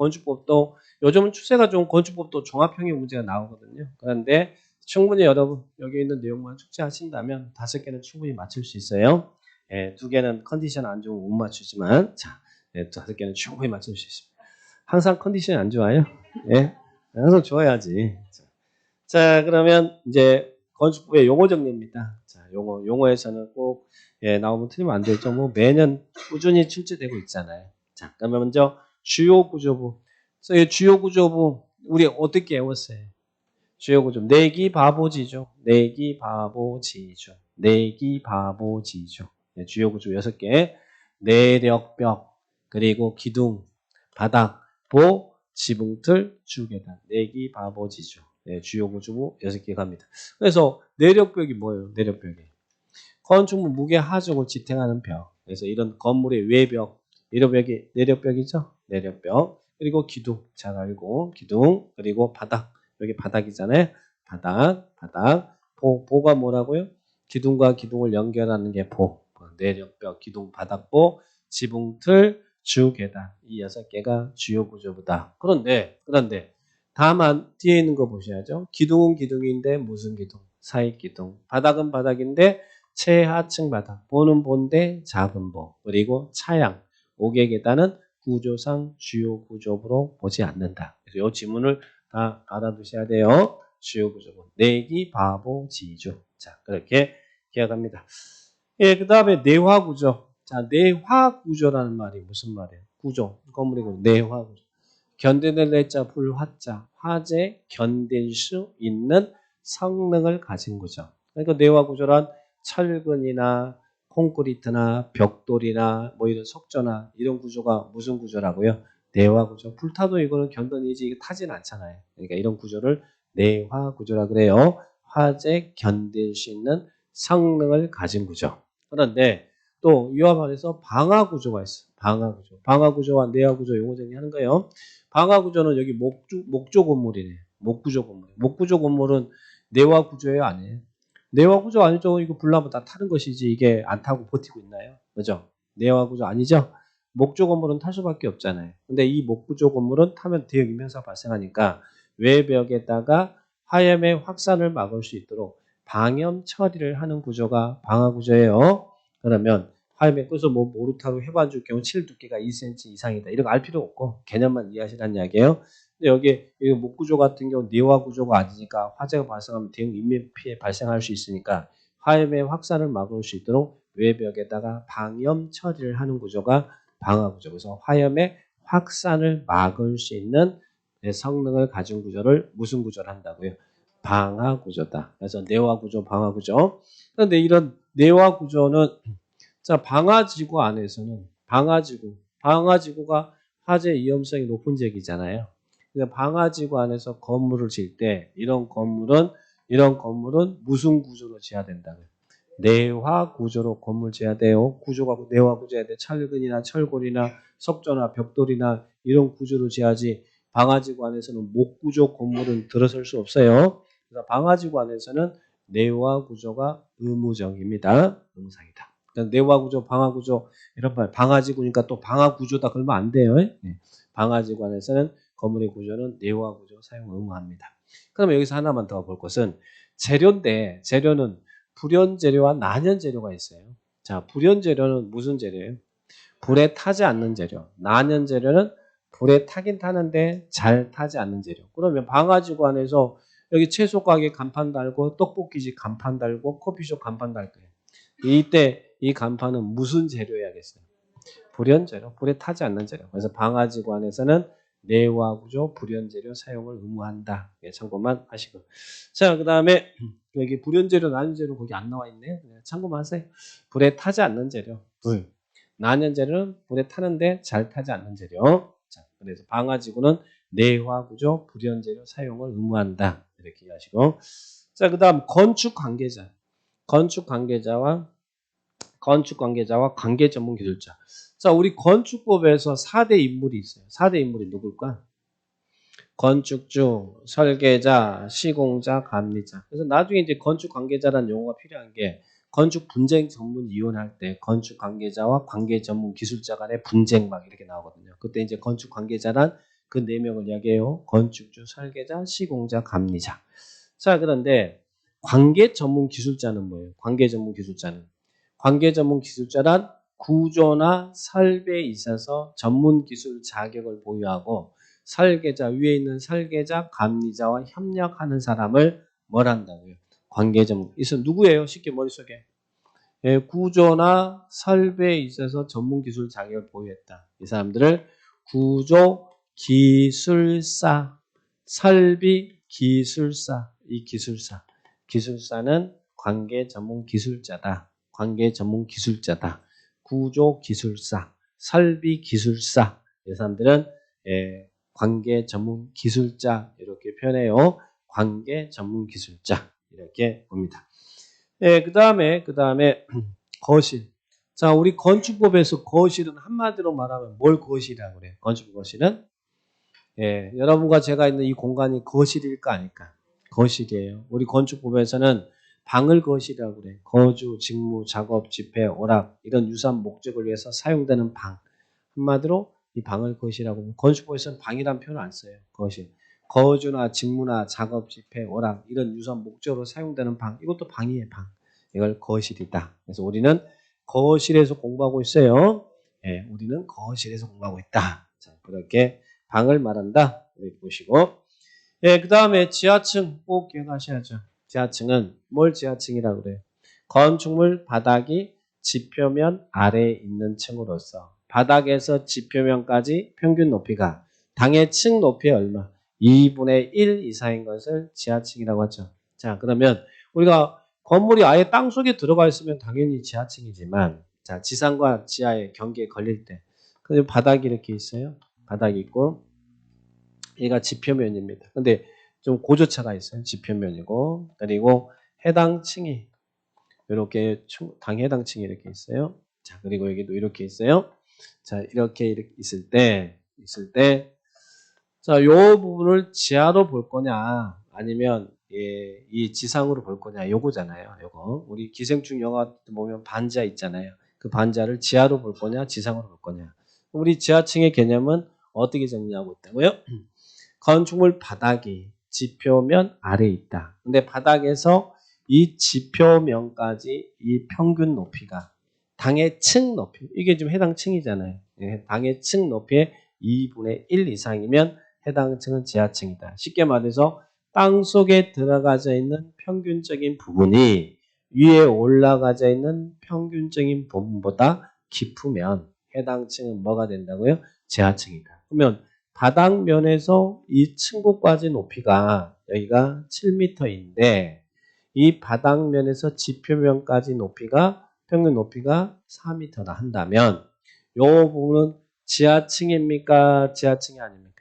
건축법도 요즘은 추세가 좋은 건축법도 종합평형 문제가 나오거든요. 그런데 충분히 여러분 여기 있는 내용만 숙지하신다면 5개는 충분히 맞출 수 있어요. 예, 2개는 컨디션 안 좋으면 못 맞추지만 자, 5개는 충분히 맞출 수 있습니다. 항상 컨디션이 안 좋아요? 예, 항상 좋아야지. 자, 그러면 이제 건축법의 용어 정리입니다. 자, 용어에서는 꼭 나오면 틀리면 안 되죠. 뭐 매년 꾸준히 출제되고 있잖아요. 자, 그러면 먼저 주요 구조부. 그래서 이 주요 구조부 우리 어떻게 외웠어요? 주요 구조부 내기 바보지죠. 내기 바보지죠. 내기 바보지죠. 네, 주요 구조 6개. 내력벽 그리고 기둥, 바닥, 보, 지붕틀, 주계단. 내기 바보지죠. 네, 주요 구조부 6개 갑니다. 그래서 내력벽이 뭐예요? 내력벽이 건축물 무게 하중을 지탱하는 벽. 그래서 이런 건물의 외벽, 내력벽이 내력벽이죠. 내력벽. 그리고 기둥, 잘 알고 기둥. 그리고 바닥, 여기 바닥이잖아요. 바닥. 보가 뭐라고요? 기둥과 기둥을 연결하는 게 보. 내력벽, 기둥, 바닥보, 지붕틀, 주계단. 이 6개가 주요 구조부다. 그런데 다만 뒤에 있는 거 보셔야죠. 기둥은 기둥인데 무슨 기둥? 사익 기둥. 바닥은 바닥인데 최하층 바닥. 보는 본데 작은 보. 그리고 차양. 5개 계단은 구조상 주요 구조부로 보지 않는다. 그래서 이 지문을 다 알아두셔야 돼요. 주요 구조부. 내기, 바보, 지주. 자, 그렇게 기억합니다. 예, 그 다음에 내화 구조. 자, 내화 구조라는 말이 무슨 말이에요? 구조. 건물이고 내화 구조. 견뎌낼 내자 불화자. 화재 견딜 수 있는 성능을 가진 구조. 그러니까 내화 구조란 철근이나 콘크리트나 벽돌이나 뭐 이런 석조나 이런 구조가 무슨 구조라고요? 내화 구조. 불타도 이거는 견뎌내지 이게 타진 않잖아요. 그러니까 이런 구조를 내화 구조라 그래요. 화재 견딜 수 있는 성능을 가진 구조. 그런데 또 이와 반해서 방화 구조가 있어. 방화 구조. 방화 구조와 내화 구조 용어 정리하는 거예요. 방화 구조는 여기 목조 건물이네. 목구조 건물. 목구조 건물은 내화 구조예요, 아니에요? 내화 구조 아니죠. 이거 불나면 다 타는 것이지 이게 안 타고 버티고 있나요? 그죠? 내화 구조 아니죠? 목조 건물은 탈 수밖에 없잖아요. 근데 이 목구조 건물은 타면 대형 인명사고 발생하니까 외벽에다가 화염의 확산을 막을 수 있도록 방염 처리를 하는 구조가 방화 구조예요. 그러면 화염의 그래서 뭐 모르타로 해반줄 경우 7 두께가 2cm 이상이다. 이런 거 알 필요 없고 개념만 이해하시라는 이야기예요. 근데 여기 목구조 같은 경우 내화 구조가 아니니까 화재가 발생하면 대형 인명 피해 발생할 수 있으니까 화염의 확산을 막을 수 있도록 외벽에다가 방염 처리를 하는 구조가 방화 구조. 그래서 화염의 확산을 막을 수 있는 성능을 가진 구조를 무슨 구조를 한다고요? 방화 구조다. 그래서 내화 구조, 방화 구조. 그런데 이런 내화 구조는 자, 방화지구 안에서는 방화지구가 화재 위험성이 높은 지역이잖아요. 그러니까 방화지구 안에서 건물을 지을 때 이런 건물은 무슨 구조로 지어야 된다고요? 내화 구조로 건물 지어야 돼요. 구조가 내화 구조여야 돼. 철근이나 철골이나 석조나 벽돌이나 이런 구조로 지어야지 방화지구 안에서는 목구조 건물은 들어설 수 없어요. 그래서 방화지구 안에서는 내화 구조가 의무적입니다. 의무상이다. 내화 구조, 방화 구조 이런 말 방화지구니까 또 방화 구조다 그러면 안 돼요. 네. 방화지구 안에서는 건물의 구조는 내화 구조 사용 의무합니다. 그러면 여기서 하나만 더 볼 것은 재료인데 재료는 불연 재료와 난연 재료가 있어요. 자, 불연 재료는 무슨 재료예요? 불에 타지 않는 재료. 난연 재료는 불에 타긴 타는데 잘 타지 않는 재료. 그러면 방화지구 안에서 여기 채소 가게 간판 달고 떡볶이집 간판 달고 커피숍 간판 달 거예요. 이때 이 간판은 무슨 재료여야겠어요? 불연 재료, 불에 타지 않는 재료. 그래서 방화지구 안에서는 내화 구조, 불연 재료 사용을 의무한다. 예, 참고만 하시고. 자, 그 다음에 여기 불연 재료, 난연 재료 거기 안 나와 있네요. 참고만 하세요. 불에 타지 않는 재료, 불. 난연 재료는 불에 타는데 잘 타지 않는 재료. 자, 그래서 방화지구는 내화 구조, 불연 재료 사용을 의무한다. 이렇게 하시고. 자, 그 다음 건축 관계자. 건축 관계자와 관계 전문 기술자. 자, 우리 건축법에서 4대 인물이 있어요. 4대 인물이 누굴까? 건축주, 설계자, 시공자, 감리자. 그래서 나중에 이제 건축 관계자라는 용어가 필요한 게 건축 분쟁 전문 이혼할 때 건축 관계자와 관계 전문 기술자 간의 분쟁 막 이렇게 나오거든요. 그때 이제 건축 관계자란 그 4명을 이야기해요. 건축주, 설계자, 시공자, 감리자. 자, 그런데 관계 전문 기술자는 뭐예요? 관계 전문 기술자는. 관계 전문 기술자란 구조나 설계에 있어서 전문 기술 자격을 보유하고 설계자, 위에 있는 설계자, 감리자와 협력하는 사람을 뭘 한다고요? 관계 전문. 이것은 누구예요? 쉽게 머릿속에. 예, 구조나 설계에 있어서 전문 기술 자격을 보유했다. 이 사람들을 구조 기술사, 설비 기술사, 이 기술사는 관계 전문 기술자다. 관계 전문 기술자다. 구조 기술사, 설비 기술사, 이 사람들은 관계 전문 기술자 이렇게 표현해요. 관계 전문 기술자 이렇게 봅니다. 그 다음에 거실. 자, 우리 건축법에서 거실은 한마디로 말하면 뭘 거실이라고 그래요? 건축 거실은 여러분과 제가 있는 이 공간이 거실일까 아닐까? 거실이에요. 우리 건축법에서는 방을 거실이라고 그래요. 거주, 직무, 작업, 집회, 오락 이런 유사한 목적을 위해서 사용되는 방. 한마디로 이 방을 거실이라고. 건축법에서는 방이라는 표현을 안 써요. 거실. 거주나 직무나 작업, 집회, 오락 이런 유사한 목적으로 사용되는 방. 이것도 방이에요. 방. 이걸 거실이다. 그래서 우리는 거실에서 공부하고 있어요. 우리는 거실에서 공부하고 있다. 자, 그렇게 방을 말한다. 이렇게 보시고. 그 다음에 지하층 꼭 기억하셔야죠. 지하층은 뭘 지하층이라고 그래요? 건축물 바닥이 지표면 아래에 있는 층으로서 바닥에서 지표면까지 평균 높이가 당의 층 높이의 얼마? 2분의 1 이상인 것을 지하층이라고 하죠. 자, 그러면 우리가 건물이 아예 땅 속에 들어가 있으면 당연히 지하층이지만 자, 지상과 지하의 경계에 걸릴 때 근데 바닥이 이렇게 있어요. 바닥이 있고 얘가 지표면입니다. 근데 좀 고조차가 있어요. 지표면이고 그리고 해당 층이 이렇게 당 해당 층이 이렇게 있어요. 자, 그리고 여기도 이렇게 있어요. 자, 이렇게 있을 때 자, 요 부분을 지하로 볼 거냐 아니면 이 지상으로 볼 거냐 요거잖아요. 요거 우리 기생충 영화 보면 반지하 있잖아요. 그 반지하를 지하로 볼 거냐 지상으로 볼 거냐. 우리 지하층의 개념은 어떻게 정리하고 있다고요? 건축물 바닥이 지표면 아래에 있다. 근데 바닥에서 이 지표면까지 이 평균 높이가 당의 층 높이 이게 지금 해당 층이잖아요. 당의 층 높이의 2분의 1 이상이면 해당 층은 지하층이다. 쉽게 말해서 땅속에 들어가져 있는 평균적인 부분이 위에 올라가져 있는 평균적인 부분보다 깊으면 해당 층은 뭐가 된다고요? 지하층이다. 그러면 바닥면에서 이 층고까지 높이가 여기가 7m인데 이 바닥면에서 지표면까지 높이가 평균 높이가 4m다 한다면 이 부분은 지하층입니까? 지하층이 아닙니까?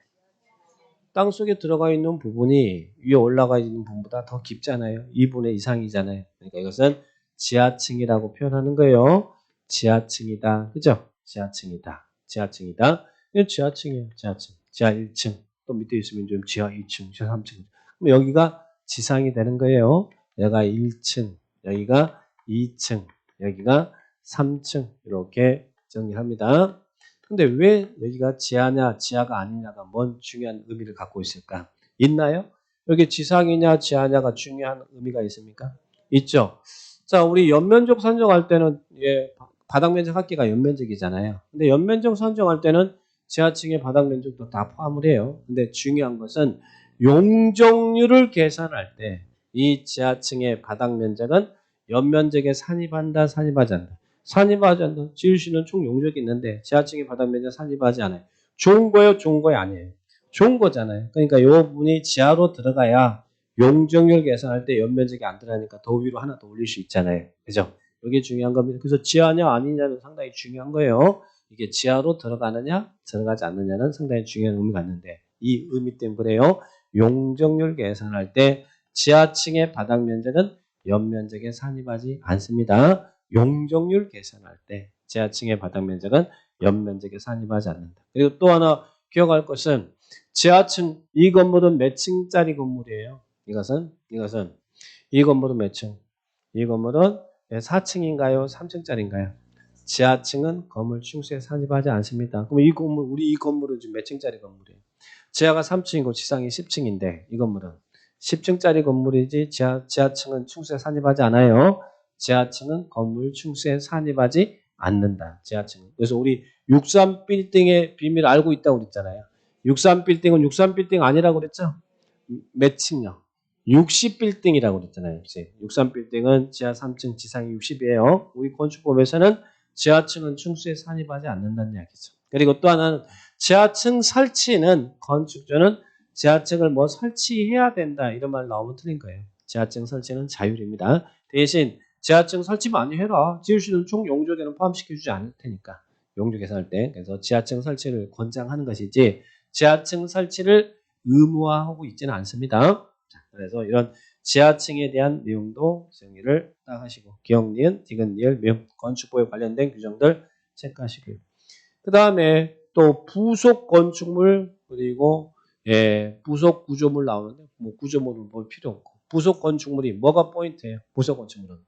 땅속에 들어가 있는 부분이 위에 올라가 있는 부분보다 더 깊잖아요. 2분의 이상이잖아요. 그러니까 이것은 지하층이라고 표현하는 거예요. 지하층이다. 그죠? 지하층이다. 지하층이다. 이건 지하층이에요. 지하층. 지하 1층. 또 밑에 있으면 좀 지하 2층, 지하 3층. 그럼 여기가 지상이 되는 거예요. 여기가 1층, 여기가 2층, 여기가 3층. 이렇게 정리합니다. 근데 왜 여기가 지하냐 지하가 아니냐가 뭔 중요한 의미를 갖고 있을까? 있나요? 여기 지상이냐 지하냐가 중요한 의미가 있습니까? 있죠. 자, 우리 연면적 선정할 때는 바닥 면적 합계가 연면적이잖아요. 근데 연면적 선정할 때는 지하층의 바닥 면적도 다 포함을 해요. 근데 중요한 것은 용적률을 계산할 때 이 지하층의 바닥 면적은 연면적에 산입한다, 산입하지 않는다. 산입하지 않는 지을 수 있는 총 용적이 있는데 지하층의 바닥 면적 산입하지 않아요. 좋은 거예요? 좋은 거예요? 아니에요. 좋은 거잖아요. 그러니까 이 부분이 지하로 들어가야 용적률 계산할 때 연면적이 안 들어가니까 더 위로 하나 더 올릴 수 있잖아요. 그죠? 이게 중요한 겁니다. 그래서 지하냐 아니냐는 상당히 중요한 거예요. 이게 지하로 들어가느냐 들어가지 않느냐는 상당히 중요한 의미가 있는데 이 의미 때문에 그래요. 용적률 계산할 때 지하층의 바닥 면적은 연면적에 산입하지 않습니다. 용적률 계산할 때 지하층의 바닥 면적은 연면적에 산입하지 않는다. 그리고 또 하나 기억할 것은 지하층 이 건물은 몇 층짜리 건물이에요? 이것은 이 건물은 몇 층? 이 건물은 4층인가요? 3층짜리인가요? 지하층은 건물 층수에 산입하지 않습니다. 그럼 이 건물 우리 이 건물은 지금 몇 층짜리 건물이에요? 지하가 3층이고 지상이 10층인데 이 건물은 10층짜리 건물이지 지하층은 충수에 산입하지 않아요. 지하층은 건물 충수에 산입하지 않는다. 지하층은. 그래서 우리 63빌딩의 비밀을 알고 있다고 그랬잖아요. 63빌딩은 63빌딩 아니라고 그랬죠? 몇 층이요? 60빌딩이라고 그랬잖아요. 63빌딩은 지하 3층, 지상이 60이에요. 우리 건축법에서는 지하층은 충수에 산입하지 않는다는 이야기죠. 그리고 또 하나는 지하층 설치는 건축주는 지하층을 뭐 설치해야 된다 이런 말 나오면 틀린 거예요. 지하층 설치는 자율입니다. 대신 지하층 설치 많이 해라. 지을 수 있는 총 용적에는 포함시켜주지 않을 테니까. 용적 계산할 때. 그래서 지하층 설치를 권장하는 것이지 지하층 설치를 의무화하고 있지는 않습니다. 자, 그래서 이런 지하층에 대한 내용도 정리를 딱 하시고 기억, 니은, 디귿, 리을, 미음, 건축법에 관련된 규정들 체크하시고요. 그 다음에 또 부속 건축물 그리고 부속 구조물 나오는데 뭐 구조물은 볼 필요 없고 부속 건축물이 뭐가 포인트예요? 부속 건축물은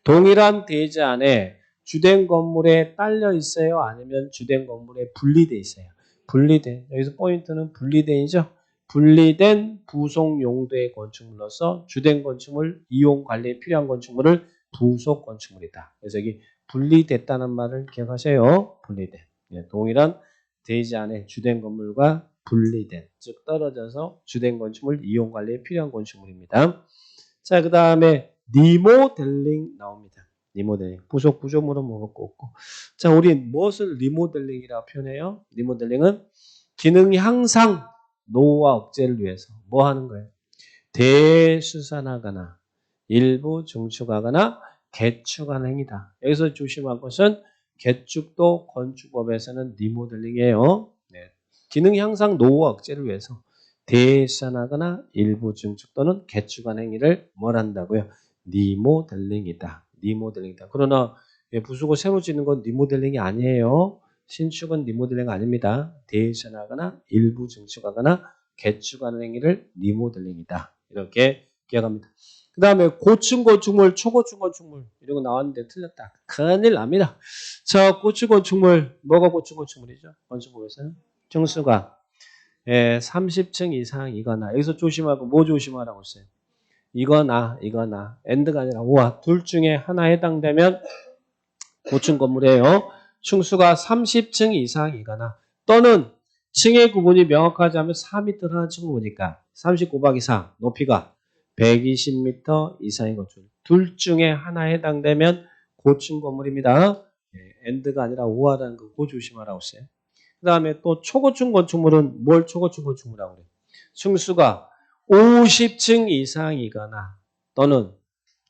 동일한 대지 안에 주된 건물에 딸려 있어요? 아니면 주된 건물에 분리돼 있어요? 분리된. 여기서 포인트는 분리된이죠. 분리된 부속 용도의 건축물로서 주된 건축물 이용 관리에 필요한 건축물을 부속 건축물이다. 그래서 여기 분리됐다는 말을 기억하세요. 분리된. 동일한 대지 안에 주된 건물과 분리된, 즉 떨어져서 주된 건축물 이용 관리에 필요한 건축물입니다. 자, 그 다음에 리모델링 나옵니다. 리모델링. 부속 구조물은 먹을 거 없고. 자, 우리 무엇을 리모델링이라고 표현해요? 리모델링은 기능 향상, 노후화 억제를 위해서 뭐 하는 거예요? 대수산하거나 일부 증축하거나 개축하는 행위다. 여기서 조심할 것은 개축도 건축법에서는 리모델링이에요. 네. 기능 향상 노후 억제를 위해서 대수산하거나 일부 증축 또는 개축한 행위를 뭘 한다고요? 리모델링이다. 리모델링이다. 그러나 부수고 새로 짓는 건 리모델링이 아니에요. 신축은 리모델링 아닙니다. 대수산하거나 일부 증축하거나 개축하는 행위를 리모델링이다. 이렇게 기억합니다. 그 다음에 고층 건축물, 초고층 건축물 이런 거 나왔는데 틀렸다. 큰일 납니다. 자, 고층 건축물, 뭐가 고층 건축물이죠? 건축법에서는 층수가 30층 이상이거나 여기서 조심하고 뭐 조심하라고 했어요? 이거나 엔드가 아니라 우와 둘 중에 하나 해당되면 고층 건물이에요. 층수가 30층 이상이거나 또는 층의 구분이 명확하지 않으면 4m를 하는 층을 보니까 30 곱하기 4 높이가 120m 이상인 건축. 둘 중에 하나 해당되면 고층 건물입니다. 엔드가 아니라 우하라는 거 그거 조심하라고 했어요. 그 다음에 또 초고층 건축물은 뭘 초고층 건축물이라고 그래요? 층수가 50층 이상이거나 또는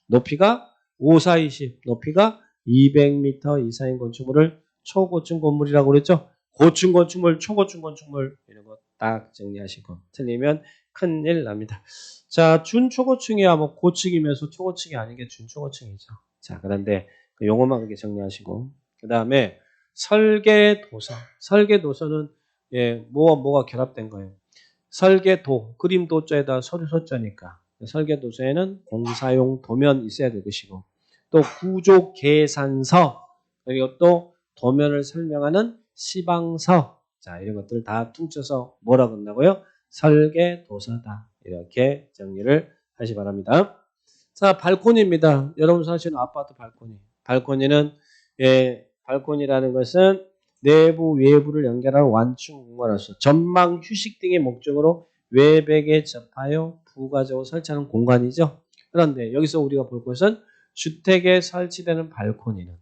높이가 5, 4, 20 높이가 200m 이상인 건축물을 초고층 건물이라고 그랬죠. 고층 건축물, 초고층 건축물 이런 거 딱 정리하시고 틀리면 큰일 납니다. 자, 준초고층이야 뭐 고층이면서 초고층이 아닌 게 준초고층이죠. 자, 그런데 그 용어만 그렇게 정리하시고 그 다음에 설계도서. 설계도서는 뭐가 결합된 거예요. 설계도, 그림도자에다 서류서자니까 설계도서에는 공사용 도면 있어야 될 것이고 또 구조계산서 그리고 또 도면을 설명하는 시방서 자 이런 것들 다 퉁쳐서 뭐라고 한다고요? 설계도서다. 이렇게 정리를 하시 바랍니다. 자, 발코니입니다. 여러분 사시는 아파트 발코니. 발코니는 발코니라는 것은 내부 외부를 연결하는 완충 공간으로서 전망 휴식 등의 목적으로 외벽에 접하여 부가적으로 설치하는 공간이죠. 그런데 여기서 우리가 볼 것은 주택에 설치되는 발코니는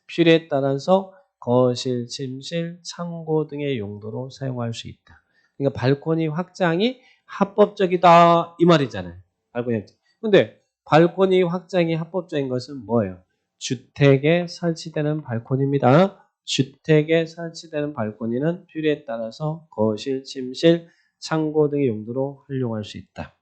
필요에 따라서 거실, 침실, 창고 등의 용도로 사용할 수 있다. 그러니까 발코니 확장이 합법적이다 이 말이잖아요. 발코니 확장. 근데 발코니 확장이 합법적인 것은 뭐예요? 주택에 설치되는 발코니입니다. 주택에 설치되는 발코니는 필요에 따라서 거실, 침실, 창고 등의 용도로 활용할 수 있다.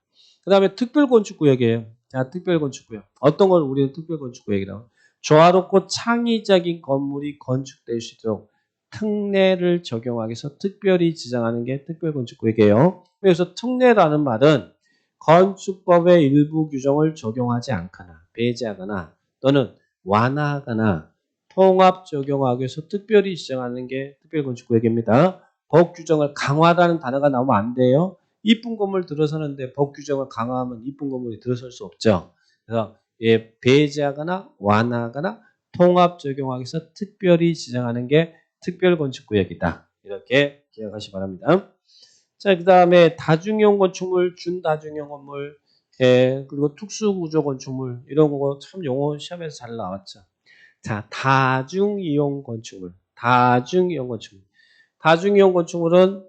그 다음에 특별건축구역이에요. 자, 특별건축구역. 어떤 걸 우리는 특별건축구역이라고? 조화롭고 창의적인 건물이 건축될 수 있도록 특례를 적용하기 위해서 특별히 지정하는 게 특별건축구역이에요. 그래서 특례라는 말은 건축법의 일부 규정을 적용하지 않거나 배제하거나 또는 완화하거나 통합 적용하기 위해서 특별히 지정하는 게 특별건축구역입니다. 법 규정을 강화하다는 단어가 나오면 안 돼요. 이쁜 건물 들어서는데 법 규정을 강화하면 이쁜 건물이 들어설 수 없죠. 그래서 배제하거나 완화하거나 통합 적용하기 위해서 특별히 지정하는 게 특별건축구역이다. 이렇게 기억하시기 바랍니다. 자, 그 다음에 다중이용 건축물, 준다중이용 건물, 그리고 특수구조 건축물 이런 거 참 용어 시험에서 잘 나왔죠. 자, 다중이용 건축물, 다중이용 건축물. 다중이용 건축물은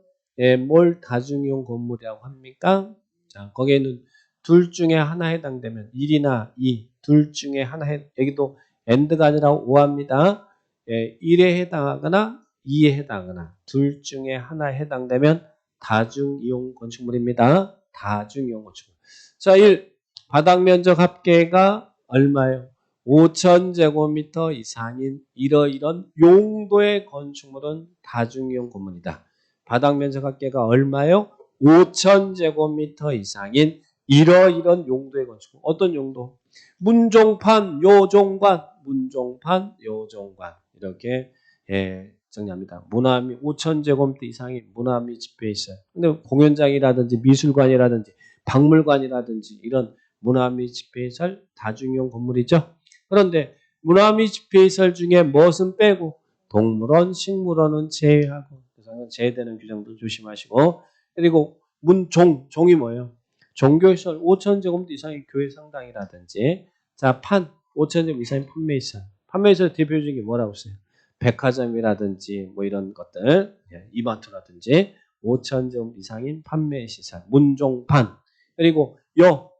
뭘 다중이용 건물이라고 합니까? 자, 거기에는 둘 중에 하나 해당되면 1이나 2, 둘 중에 하나 여기도 and가 아니라 오합니다. 1에 해당하거나 2에 해당하거나 둘 중에 하나에 해당되면 다중이용 건축물입니다. 다중이용 건축물. 자, 1. 바닥 면적 합계가 얼마예요? 5,000제곱미터 이상인 이런 용도의 건축물은 다중이용 건물이다. 바닥 면적 합계가 얼마요? 5,000제곱미터 이상인 이런 용도의 건축물. 어떤 용도? 문종판, 요종관, 문종판, 요종관 이렇게 정리합니다. 문화미 5,000제곱미터 이상의 문화미 집회 있어요. 근데 공연장이라든지 미술관이라든지 박물관이라든지 이런 문화미 집회시설 다중이용 건물이죠. 그런데 문화미 집회시설 중에 무엇은 빼고 동물원, 식물원은 제외하고 그래서 제외되는 규정도 조심하시고 그리고 종이 뭐예요? 종교시설 5,000제곱미터 이상의 교회 성당이라든지 자, 5,000제곱미터 이상의 판매시설. 판매시설 대표적인 게 뭐라고 써요? 백화점이라든지 뭐 이런 것들, 이마트라든지 5,000제곱 이상인 판매시설, 문종판 그리고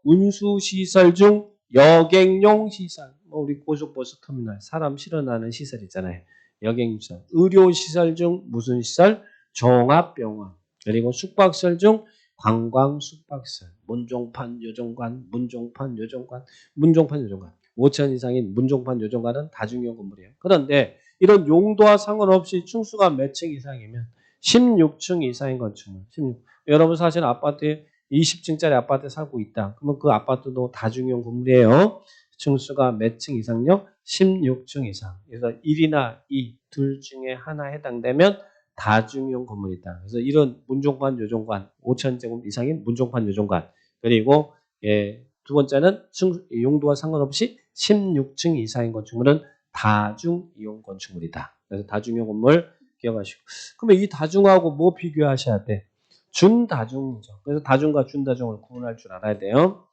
운수시설 중 여객용 시설, 뭐 우리 고속버스 터미널 사람 실어나는 시설 있잖아요. 여객시설, 의료시설 중 무슨 시설? 종합병원 그리고 숙박시설 중 관광 숙박시설, 문종판, 요종관, 문종판, 요종관, 문종판, 요종관 5천 이상인 문종판, 요종관은 다중이용 건물이에요. 그런데 이런 용도와 상관없이 층수가 몇 층 이상이면 16층 이상인 건축물. 16. 여러분 사실 아파트에 20층짜리 아파트에 살고 있다. 그러면 그 아파트도 다중이용 건물이에요. 층수가 몇 층 이상요? 16층 이상. 그래서 1이나 2, 둘 중에 하나 해당되면 다중이용 건물이다. 그래서 이런 문종판, 요종관, 5,000제곱 이상인 문종판, 요종관. 그리고 두 번째는 용도와 상관없이 16층 이상인 건축물은 다중이용 건축물이다. 그래서 다중이용 건물 기억하시고. 그러면 이 다중하고 뭐 비교하셔야 돼? 준다중이죠. 그래서 다중과 준다중을 구분할 줄 알아야 돼요.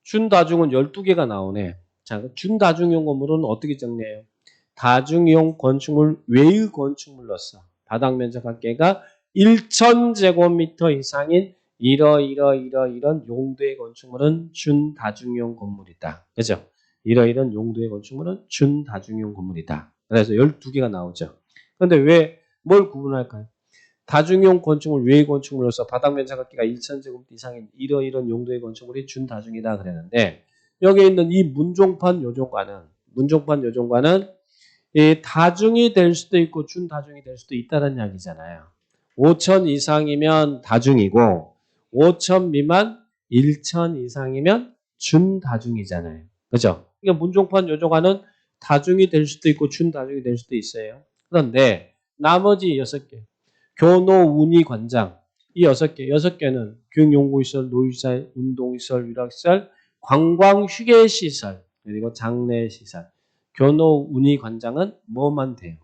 준다중은 12개가 나오네. 자, 준다중이용 건물은 어떻게 정리해요? 다중이용 건축물 외의 건축물로서 바닥 면적 합계가 1,000제곱미터 이상인 이런 용도의 건축물은 준다중이용 건물이다. 그죠? 이런 용도의 건축물은 준다중이용 건물이다. 그래서 12개가 나오죠. 그런데 왜 뭘 구분할까요? 다중이용 건축물 외의 건축물로서 바닥 면적 합계가 1,000제곱미터 이상인 이런 용도의 건축물이 준다중이다 그랬는데 여기 있는 이 문종판 요종관은 다중이 될 수도 있고 준다중이 될 수도 있다는 이야기잖아요. 5,000 이상이면 다중이고 5,000 미만 1,000 이상이면 준다중이잖아요. 그죠? 그러니까 문종판 요종관은 다중이 될 수도 있고 준다중이 될 수도 있어요. 그런데 나머지 6개 교노, 운이, 관장 이 6개는 교육연구시설, 노유시설, 운동시설, 유락시설, 관광, 휴게시설 그리고 장례시설 교노, 운이, 관장은 뭐만 돼요?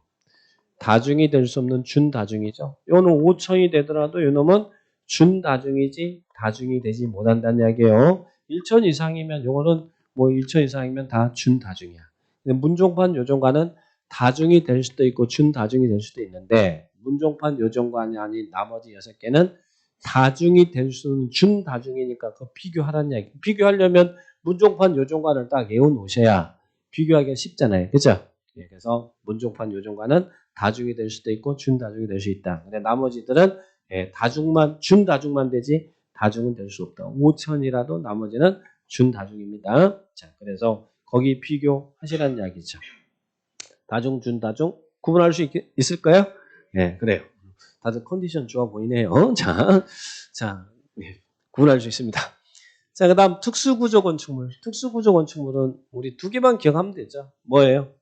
다중이 될 수 없는 준다중이죠. 요는 5천이 되더라도 요놈은 준다중이지 다중이 되지 못한다는 이야기예요. 1천 이상이면 요거는 뭐 1천 이상이면 다 준다중이야. 문종판, 요종관은 다중이 될 수도 있고 준다중이 될 수도 있는데 문종판, 요종관이 아닌 나머지 6개는 다중이 될 수는 준다중이니까 그거 비교하라는 이야기. 비교하려면 문종판, 요종관을 딱 외워놓으셔야 비교하기가 쉽잖아요. 그죠? 그래서 문종판, 요종관은 다중이 될 수도 있고 준다중이 될 수 있다. 근데 나머지들은 준다중만 되지 다중은 될 수 없다. 5천이라도 나머지는 준다중입니다. 자, 그래서 거기 비교하시라는 이야기죠. 다중, 준다중 구분할 수 있을까요? 네, 그래요. 다들 컨디션 좋아 보이네요. 자, 구분할 수 있습니다. 자, 그 다음 특수구조 건축물. 특수구조 건축물은 우리 2개만 기억하면 되죠. 뭐예요?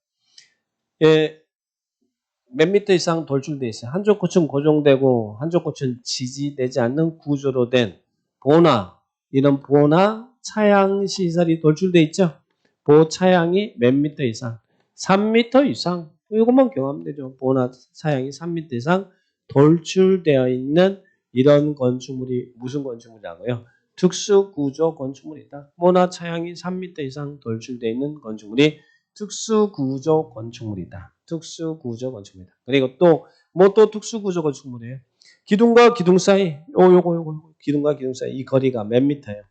몇 미터 이상 돌출돼 있어요. 한쪽 끝은 고정되고 한쪽 끝은 지지되지 않는 구조로 된 보나, 이런 보나 차양 시설이 돌출돼 있죠. 보 차양이 몇 미터 이상? 3미터 이상. 이것만 경험하면 되죠. 보나 차양이 3미터 이상 돌출되어 있는 이런 건축물이 무슨 건축물이라고요? 특수구조 건축물이다. 보나 차양이 3미터 이상 돌출되어 있는 건축물이 특수구조 건축물이다. 특수구조 건축물이다. 그리고 또 뭐 또 특수구조 건축물이에요. 기둥과 기둥 사이, 요거 기둥과 기둥 사이 이 거리가 몇 미터예요?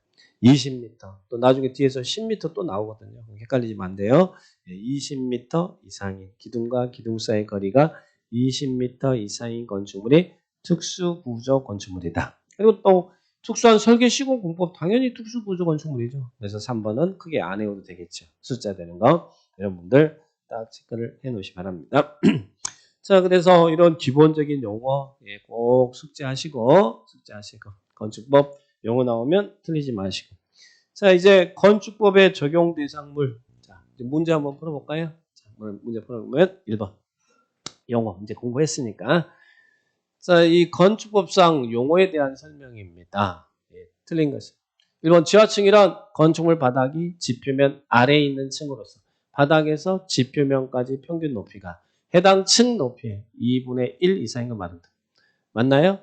20m. 또 나중에 뒤에서 10m 또 나오거든요. 헷갈리시면 안 돼요. 20m 이상의 기둥과 기둥 사이 거리가 20m 이상인 건축물이 특수구조 건축물이다. 그리고 또 특수한 설계 시공 공법 당연히 특수구조 건축물이죠. 그래서 3번은 크게 안 외워도 되겠죠. 숫자 되는 거. 여러분들 딱 체크를 해 놓으시 기 바랍니다. 자, 그래서 이런 기본적인 용어 꼭 숙지하시고 건축법 용어 나오면 틀리지 마시고. 자, 이제 건축법의 적용 대상물. 자, 이제 문제 한번 풀어볼까요? 자, 문제 풀어보면 1번 용어 이제 공부했으니까. 자, 이 건축법상 용어에 대한 설명입니다. 틀린 것은 1번 지하층이란 건축물 바닥이 지표면 아래에 있는 층으로서 바닥에서 지표면까지 평균 높이가 해당 층 높이의 2분의 1 이상인 걸 말한다. 맞나요?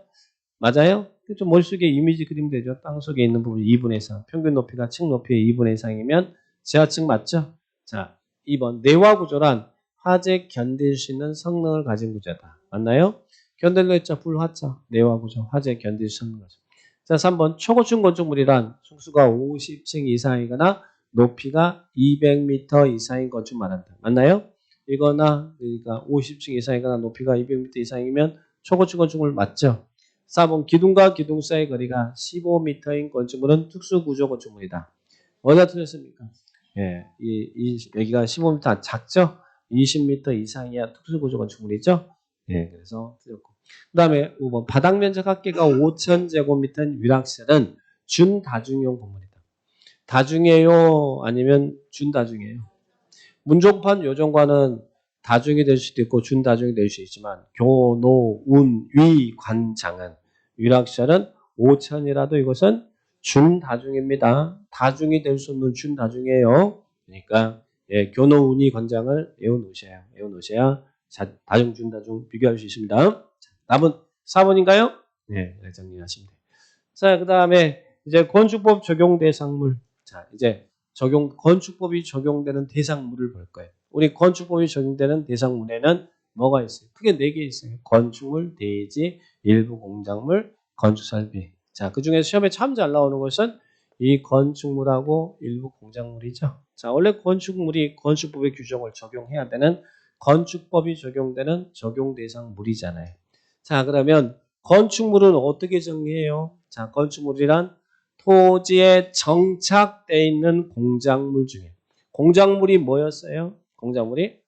맞아요? 좀 머릿속에 이미지 그리면 되죠. 땅 속에 있는 부분 2분의 4. 평균 높이가 층 높이의 2분의 이상이면 지하층 맞죠? 자, 2번 내화 구조란 화재 견딜 수 있는 성능을 가진 구조다. 맞나요? 견딜로 했죠. 불화자. 내화 구조. 화재 견딜 수 있는 거죠. 자, 3번 초고층 건축물이란 층수가 50층 이상이거나 높이가 200m 이상인 건축 말한다. 맞나요? 이거나 그러니까 50층 이상이거나 높이가 200m 이상이면 초고층 건축물 맞죠? 4번 기둥과 기둥 사이 거리가 15m인 건축물은 특수구조 건축물이다. 어디가 틀렸습니까? 예, 여기가 15m 작죠? 20m 이상이야 특수구조 건축물이죠? 예, 그래서 틀렸고. 그 다음에 5번 바닥 면적 합계가 5,000제곱미터인 위락설은 준다중용 건물이다. 다중이에요? 아니면 준다중이에요? 문종판 요정과는 다중이 될 수도 있고 준다중이 될 수 있지만 교, 노, 운, 위, 관장은 위락설은 5,000이라도 이것은 준다중입니다. 다중이 될 수 없는 준다중이에요. 그러니까 교노, 운이, 관장을 외워놓으셔야 다중, 준다중 비교할 수 있습니다. 자, 답은 4번인가요? 네, 정리하시면 돼요. 자, 그 다음에 이제 건축법 적용 대상물. 자, 이제 건축법이 적용되는 대상물을 볼 거예요. 우리 건축법이 적용되는 대상물에는 뭐가 있어요? 크게 4개 있어요. 건축물, 대지, 일부 공작물, 건축설비. 자, 그 중에서 시험에 참 잘 나오는 것은 이 건축물하고 일부 공작물이죠. 자, 원래 건축물이 건축법의 규정을 적용해야 되는 건축법이 적용되는 적용 대상물이잖아요. 자, 그러면 건축물은 어떻게 정리해요? 자, 건축물이란 토지에 정착되어 있는 공작물 중에 공작물이 뭐였어요? 공작물이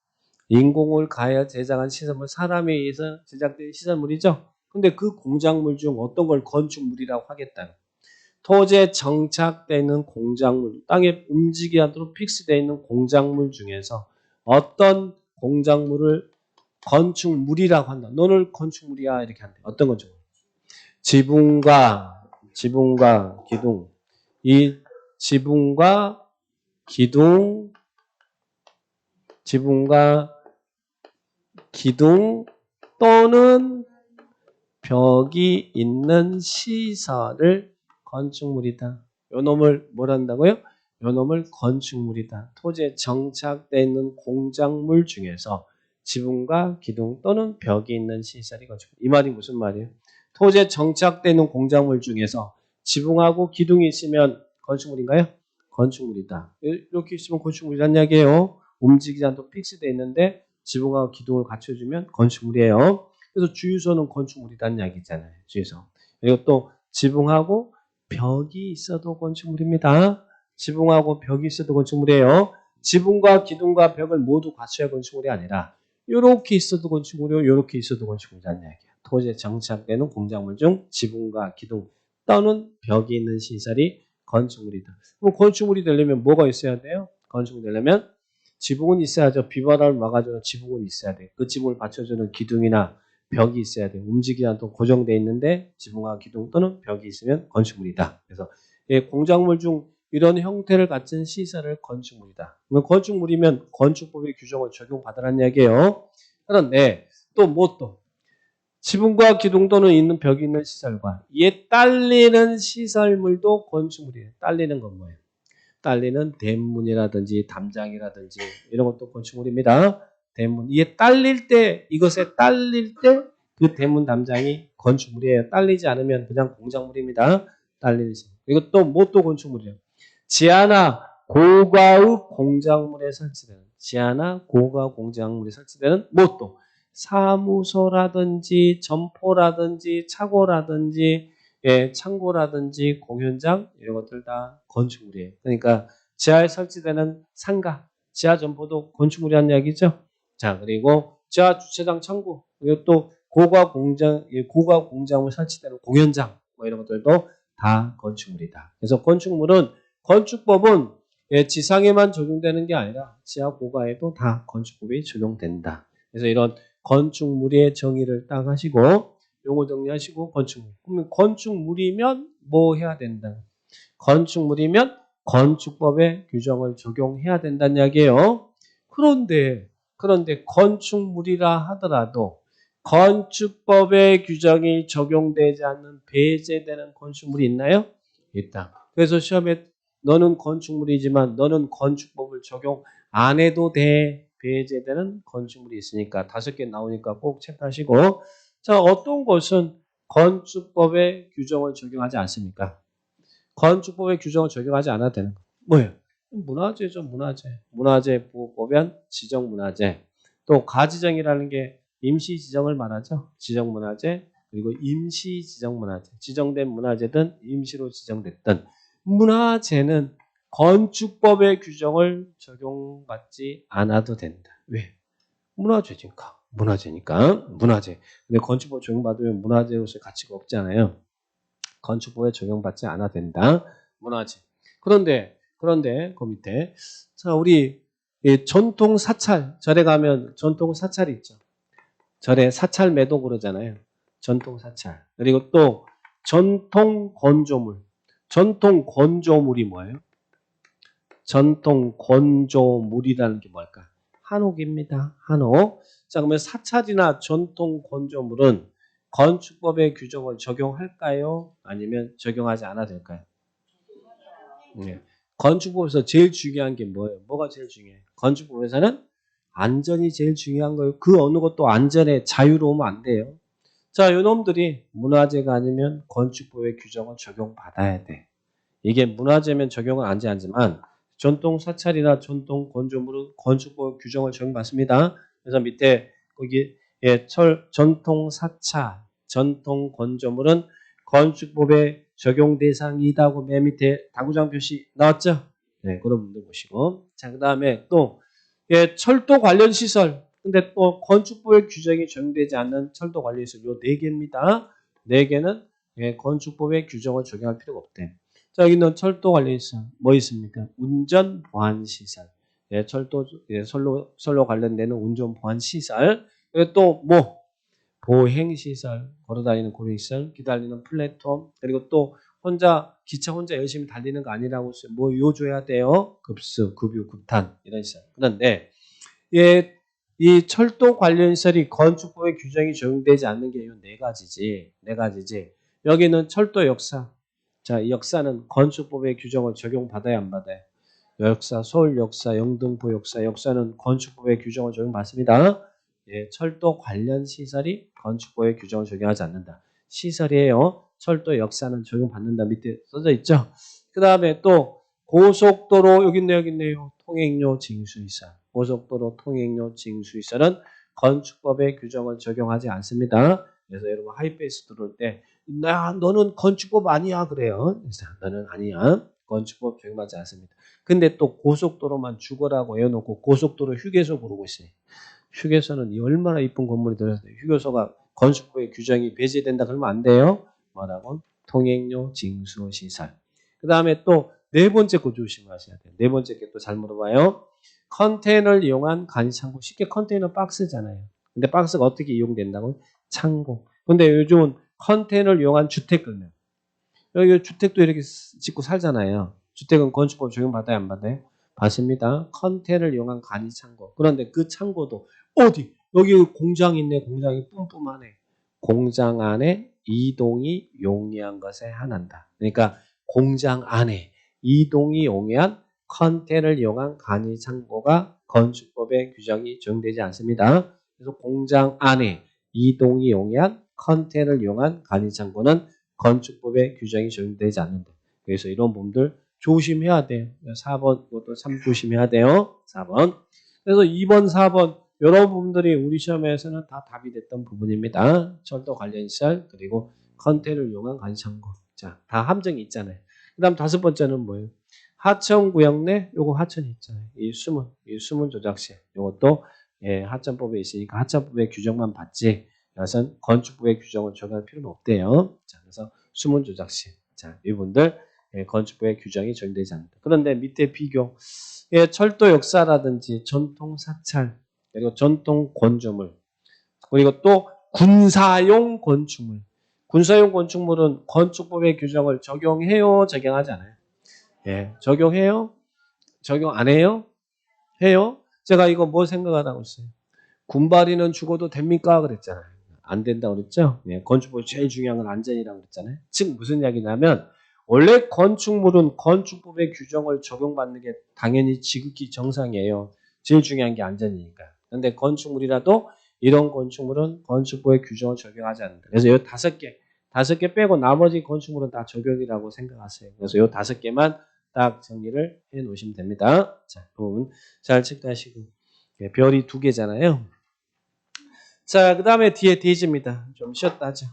인공을 가하여 제작한 시설물, 사람에 의해서 제작된 시설물이죠. 근데 그 공작물 중 어떤 걸 건축물이라고 하겠다는 토지에 정착되어 있는 공작물, 땅에 움직이지 않도록 픽스되어 있는 공작물 중에서 어떤 공작물을 건축물이라고 한다. 너는 건축물이야 이렇게 한대. 어떤 건축물? 지붕과 기둥. 이 지붕과 기둥 또는 벽이 있는 시설을 건축물이다. 요 놈을 뭘 한다고요? 요 놈을 건축물이다. 토지에 정착되어 있는 공작물 중에서 지붕과 기둥 또는 벽이 있는 시설이 건축물. 이 말이 무슨 말이에요? 토지에 정착되어 있는 공작물 중에서 지붕하고 기둥이 있으면 건축물인가요? 건축물이다. 이렇게 있으면 건축물이란 이야기예요. 움직이지 않도록 픽스되어 있는데 지붕하고 기둥을 갖춰주면 건축물이에요. 그래서 주유소는 건축물이라는 이야기잖아요. 주유소. 그리고 또 지붕하고 벽이 있어도 건축물입니다. 지붕하고 벽이 있어도 건축물이에요. 지붕과 기둥과 벽을 모두 갖춰야 건축물이 아니라 이렇게 있어도 건축물이요. 이렇게 있어도 건축물이라는 이야기예요. 토지에 정착되는 공작물 중 지붕과 기둥 또는 벽이 있는 시설이 건축물이다. 그럼 건축물이 되려면 뭐가 있어야 돼요? 건축물이 되려면 지붕은 있어야죠. 비바람을 막아주는 지붕은 있어야 돼. 그 지붕을 받쳐주는 기둥이나 벽이 있어야 돼. 움직이지 않도록 고정되어 있는데 지붕과 기둥 또는 벽이 있으면 건축물이다. 그래서 공작물 중 이런 형태를 갖춘 시설을 건축물이다. 건축물이면 건축법의 규정을 적용받으라는 이야기예요. 그런데 또 지붕과 기둥 또는 있는 벽이 있는 시설과 이에 딸리는 시설물도 건축물이에요. 딸리는 건 뭐예요? 딸리는 대문이라든지 담장이라든지 이런 것도 건축물입니다. 대문. 이것에 딸릴 때 그 대문 담장이 건축물이에요. 딸리지 않으면 그냥 공작물입니다. 딸리지. 그리고 또 건축물이에요. 지하나 고가의 공작물에 설치되는 또 사무소라든지 점포라든지 차고라든지 창고라든지 공연장 이런 것들 다 건축물이에요. 그러니까 지하에 설치되는 상가, 지하 점포도 건축물이라는 이야기죠. 자, 그리고 지하 주차장 창고, 그리고 또 고가 공장물 설치되는 공연장 이런 것들도 다 건축물이다. 그래서 건축법은 지상에만 적용되는 게 아니라 지하 고가에도 다 건축법이 적용된다. 그래서 이런 건축물의 정의를 딱 하시고 용어 정리하시고 건축물. 그러면 건축물이면 뭐 해야 된다? 건축물이면 건축법의 규정을 적용해야 된다는 이야기예요. 그런데 건축물이라 하더라도 건축법의 규정이 적용되지 않는 배제되는 건축물이 있나요? 있다. 그래서 시험에 너는 건축물이지만 너는 건축법을 적용 안 해도 돼. 배제되는 건축물이 있으니까 5개 나오니까 꼭 체크하시고 자, 어떤 것은 건축법의 규정을 적용하지 않습니까? 건축법의 규정을 적용하지 않아도 되는 거. 뭐예요? 문화재죠, 문화재. 문화재 보호법엔 지정문화재. 또 가지정이라는 게 임시지정을 말하죠. 지정문화재 그리고 임시지정문화재. 지정된 문화재든 임시로 지정됐든 문화재는 건축법의 규정을 적용받지 않아도 된다. 왜? 문화재니까. 문화재. 근데 건축법 적용받으면 문화재로서의 가치가 없잖아요. 건축법에 적용받지 않아도 된다. 문화재. 그런데 그 밑에 자 우리 전통 사찰 절에 가면 전통 사찰이 있죠. 절에 사찰 매도 그러잖아요. 전통 사찰. 그리고 또 전통 건조물. 전통 건조물이 뭐예요? 전통 건조물이라는 게 뭘까? 한옥입니다. 한옥. 자, 그러면 사찰이나 전통 건조물은 건축법의 규정을 적용할까요? 아니면 적용하지 않아도 될까요? 네. 건축법에서 제일 중요한 게 뭐예요? 뭐가 제일 중요해요? 건축법에서는 안전이 제일 중요한 거예요. 그 어느 것도 안전에 자유로우면 안 돼요. 자, 요놈들이 문화재가 아니면 건축법의 규정을 적용받아야 돼. 이게 문화재면 적용은 안 하지만 전통 사찰이나 전통 건조물은 건축법 규정을 적용받습니다. 그래서 밑에 거기 전통 사찰, 전통 건조물은 건축법의 적용 대상이다고 맨 밑에 다구장 표시 나왔죠? 네, 그런 분들 보시고 자 그다음에 또 철도 관련 시설 근데 또 건축법의 규정이 적용되지 않는 철도 관련 시설 요 4개입니다. 4개는 건축법의 규정을 적용할 필요가 없대. 자, 여기는 철도 관련 시설 뭐 있습니까? 운전 보안 시설. 철도 선로 관련되는 운전 보안 시설. 그리고 또 뭐 보행 시설, 걸어다니는 고행 시설, 기다리는 플랫폼. 그리고 또 기차 혼자 열심히 달리는 거 아니라고 뭐 요줘야 돼요. 급수, 급유, 급탄 이런 시설. 그런데 이 철도 관련 시설이 건축법의 규정이 적용되지 않는 게 이 4가지지. 4가지지. 여기는 철도 역사. 자, 이 역사는 건축법의 규정을 적용받아야 안 받아요? 역사, 서울 역사, 영등포 역사는 건축법의 규정을 적용받습니다. 철도 관련 시설이 건축법의 규정을 적용하지 않는다. 시설이에요. 철도 역사는 적용받는다. 밑에 써져 있죠. 그 다음에 또 고속도로 여기 있네요. 통행료 징수시설. 고속도로 통행료 징수시설은 건축법의 규정을 적용하지 않습니다. 그래서 여러분 하이패스 들어올 때 너는 건축법 아니야 그래요. 그래서 너는 아니야. 건축법 적용하지 않습니다. 근데 또 고속도로만 죽어라고 해놓고 고속도로 휴게소 부르고 있어요. 휴게소는 얼마나 이쁜 건물이 들어있어요. 휴게소가 건축법의 규정이 배제된다 그러면 안 돼요. 뭐라고? 통행료 징수시설. 그 다음에 또 4번째 거 조심하셔야 돼요. 4번째 게 또 잘 물어봐요. 컨테이너를 이용한 간이창고. 쉽게 컨테이너 박스잖아요. 근데 박스가 어떻게 이용된다고? 창고. 근데 요즘은 컨테이너를 이용한 주택은 여기 주택도 이렇게 짓고 살잖아요. 주택은 건축법 적용받아야 안 받아요? 받습니다. 컨테이너를 이용한 간이창고. 그런데 그 창고도 어디? 여기 공장이 있네. 공장이 뿜뿜하네. 공장 안에 이동이 용이한 것에 한한다. 그러니까 공장 안에 이동이 용이한 컨테이너를 이용한 간이 창고가 건축법의 규정이 적용되지 않습니다. 그래서 공장 안에 이동이 용이한 컨테이너를 이용한 간이 창고는 건축법의 규정이 적용되지 않는다. 그래서 이런 부분들 조심해야 돼요. 4번 이것도 참 조심해야 돼요. 4번. 그래서 2번, 4번 이런 부분들이 우리 시험에서는 다 답이 됐던 부분입니다. 철도 관련 시설 그리고 컨테이너를 이용한 간이창고. 자, 다 함정이 있잖아요. 그 다음 5번째는 뭐예요? 하천구역 내 요거 하천이 있잖아요. 이 수문 조작실 요것도 하천법에 있으니까 하천법의 규정만 받지 이것은 건축법의 규정을 적용할 필요는 없대요. 자, 그래서 수문 조작실. 자, 이분들 건축법의 규정이 적용되지 않는다. 그런데 밑에 비교 철도 역사라든지 전통 사찰 그리고 전통 건조물 그리고 또 군사용 건축물. 군사용 건축물은 건축법의 규정을 적용해요, 적용하지 않아요? 예, 적용해요? 적용 안 해요? 해요? 제가 이거 뭐 생각하다고 했어요? 군발이는 죽어도 됩니까? 그랬잖아요. 안 된다고 그랬죠? 예, 건축법이 제일 중요한 건 안전이라고 그랬잖아요. 즉 무슨 이야기냐면 원래 건축물은 건축법의 규정을 적용받는 게 당연히 지극히 정상이에요. 제일 중요한 게 안전이니까. 그런데 건축물이라도 이런 건축물은 건축법의 규정을 적용하지 않는다. 그래서 이 5개 빼고 나머지 건축물은 다 적용이라고 생각하세요. 그래서 이 5개만 딱 정리를 해 놓으시면 됩니다. 자, 부분 잘 체크하시고. 예, 별이 2개잖아요. 자, 그 다음에 뒤에 데이지입니다. 좀 쉬었다 하죠.